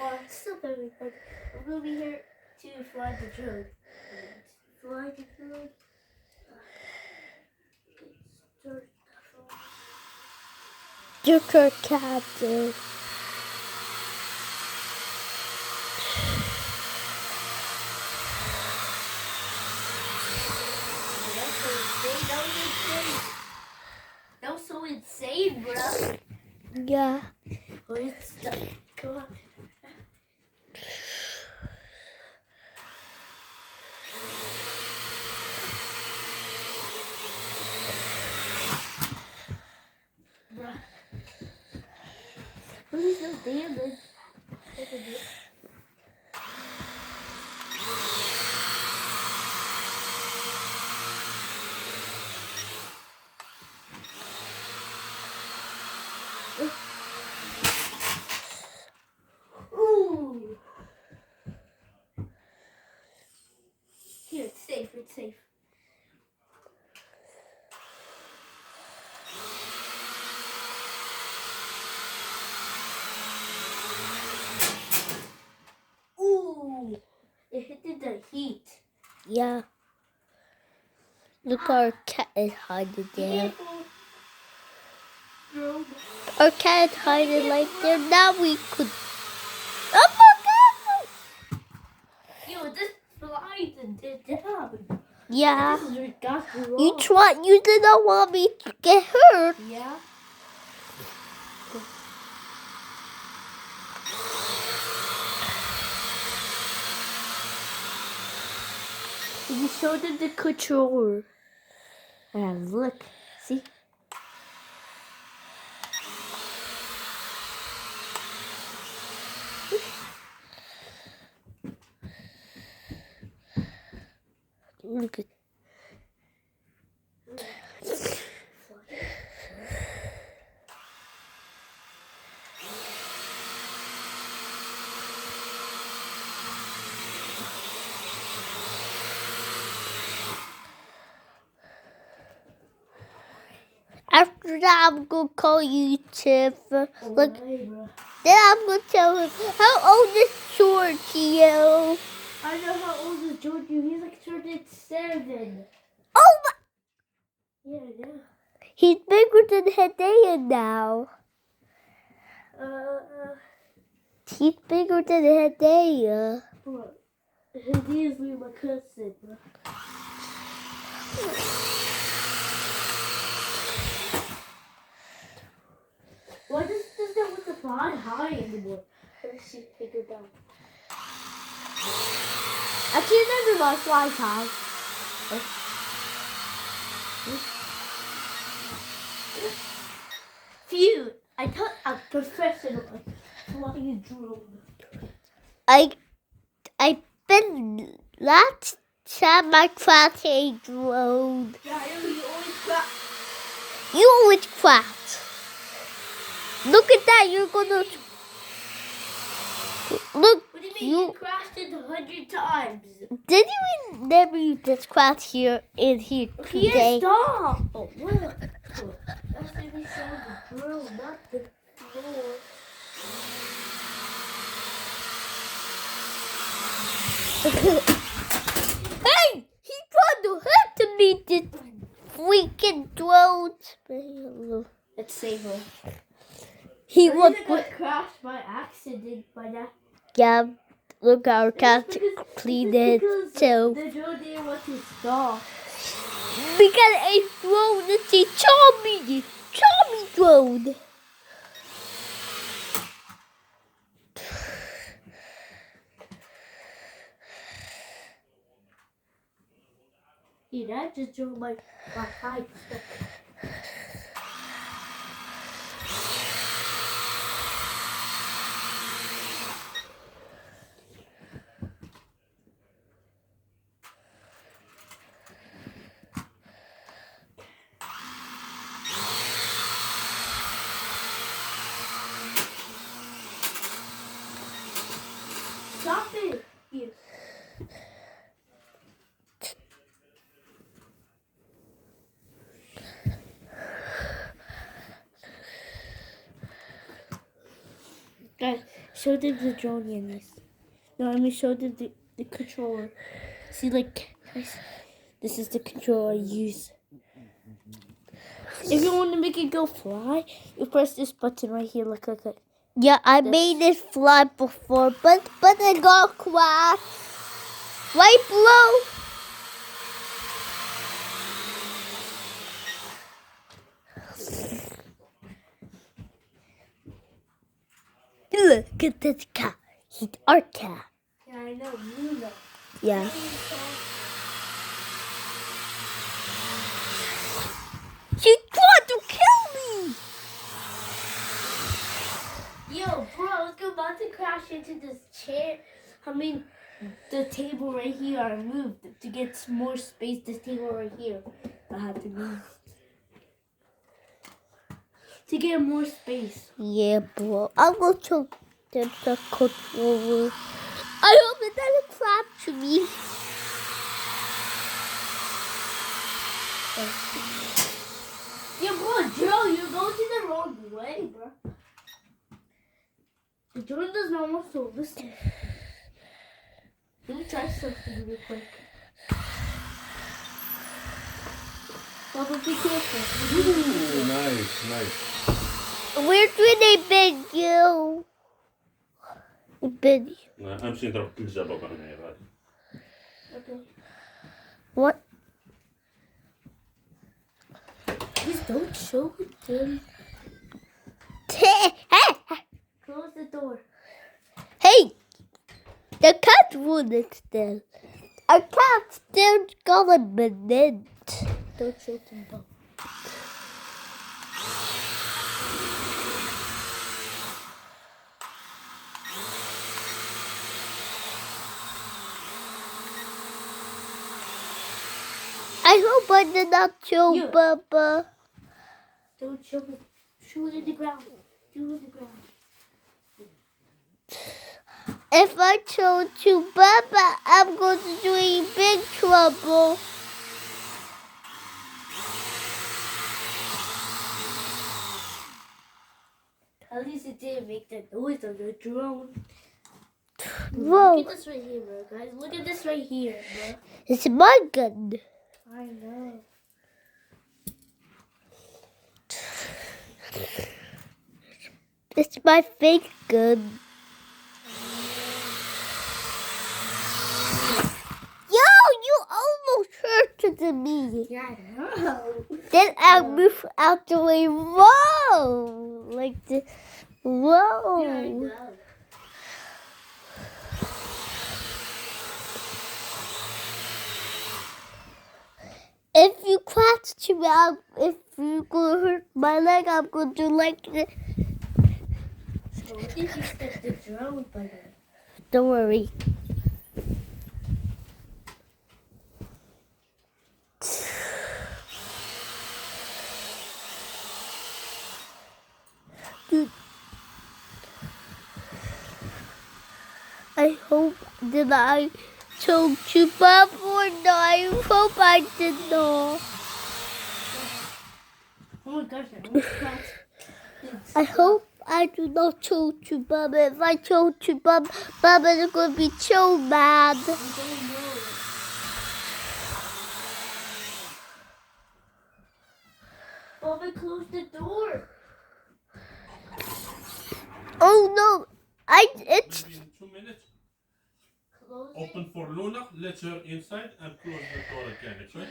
Well, still very fun. I'm gonna be here to fly the drone. Fly the drone. Start the You're captain. That was so insane, bro. Yeah. Oh, it's stuck. Come on. Bruh. Please no damage. Ooh. Here, it's safe. It's safe. Ooh. It hit the heat. Yeah. Look, our cat is hiding there. Drone. Our cat is hiding like there. Now we could. Oh my God! Yo, this flies and did down. Yeah. This is got wrong. You did not want me to get hurt. Yeah. You showed them the controller. And look, see? Look at. After that, I'm gonna call you Tiff. Look, then I'm gonna tell him how old is Giorgio. I know how old is Giorgio. He's like turned 7. Oh my! Yeah, I know. He's bigger than Hedaya now. He's bigger than Hedaya. What? He's my cousin. Why does that want to fly high anymore? Let me see, figure it out. Actually, never mind, fly high. Phew! I thought a professional flying drone. I've been last time I crashed a drone. Yeah, I know you always crash. You always crash. Look at that, you're gonna look. What do you mean you crashed it 100 times? Did you never just crash here in here today? Yes, stop! Oh, look. That's when we saw the drill, not the floor. Hey! He tried to hurt me, this freaking drone. Let's save her. He I was think I got crashed by accident by that. yeah. Look, our cat cleaned it too. The drone didn't want to stop. Because a drone is a charming drone. Yeah, that just drove my height. Stop it! Yes. Show them the drone, Yannis. No, I'm gonna show them the controller. See, like, guys, this is the controller I use. If you want to make it go fly, you press this button right here. Look. Yeah, I made it fly before, but it got crashed. Right below. Look at this cat. He's our cat. Yeah, I know. You know. Yeah. She tried to kill me. Yo, bro, it's about to crash into this chair. I mean, the table right here. I moved to get more space. This table right here, I had to move to get more space. Yeah, bro. I will choke the controller. I hope it doesn't crash to me. Yeah, bro, Joe, you're going to the wrong way, bro. The drone does not want to listen. Let me try something real quick. Bubba, be careful. Ooh, nice. Where's they been you? Been امشي نضرب كل جبابة هنا بعد. Okay. what? Please don't show them. Close the door. Hey, the cat wouldn't still. Our cat still got a minute. Don't show them, Bubba. I hope I did not show You. Bubba. Don't show it. Show it in the ground. Do it in the ground. If I show to Bubba, I'm going to do in big trouble. At least it didn't make that noise of the drone. Whoa, Look at this right here, bro, guys. Look at this right here, bro. it's my gun. I know. It's my fake gun. Yo, you almost hurted me. Yeah, I know. Then I move out the way. Whoa! Like this. Whoa. Yeah, I know. If you crash to me, if you gonna hurt my leg, I'm gonna do like this. So what did you step the drone by then? Don't worry. I hope that I choked you before. No, I hope I did not. Oh my gosh, I almost crashed. I hope I do not choke you, Bubba. If I choke you, Bubba is going to be so mad. I don't know. Bubba, close the door. Oh no! It's 2 minutes. Close it. Open for Luna. Let her inside and close the door again. Okay?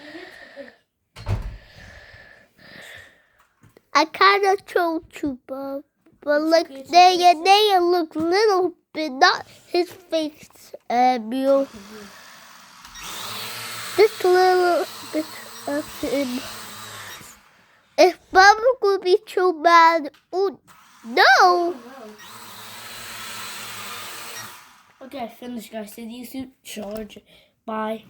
I kind of choked you, Bubba. But It's like okay, it's they look little bit, not his face, Emil. Just a little bit of him. If Bubba could be too mad, oh no! Okay, I finished, guys. Did you suit charge? Bye.